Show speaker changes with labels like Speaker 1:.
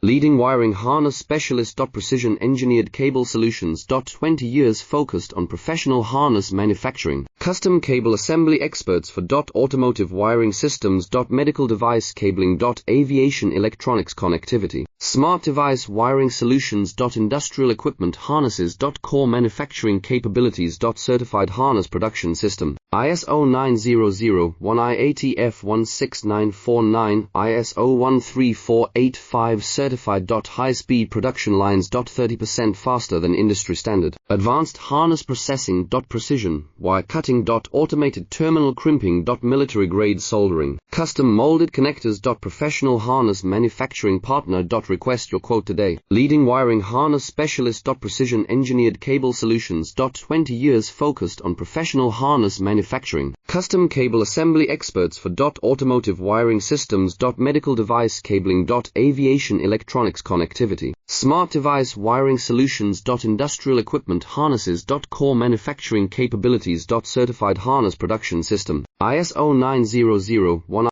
Speaker 1: Leading wiring harness specialist. Precision engineered cable solutions. 20 years focused on professional harness manufacturing. Custom cable assembly experts for automotive wiring systems. Medical device cabling. Aviation electronics connectivity. Smart device wiring solutions. Industrial equipment harnesses. Core manufacturing capabilities. Certified harness production system. ISO9001 IATF 16949 ISO13485 Certified. High-speed production lines. 30% faster than industry standard. Advanced harness processing. Precision wire cutting. Automated terminal crimping. Military grade soldering. Custom molded connectors. Professional harness manufacturing partner. Request your quote today. Leading wiring harness specialist. Precision engineered cable solutions. 20 years focused on professional harness manufacturing. Custom cable assembly experts for automotive wiring systems. Medical device cabling. Aviation electronics connectivity. Smart device wiring solutions. Industrial equipment harnesses. Core manufacturing capabilities. Certified harness production system. ISO9001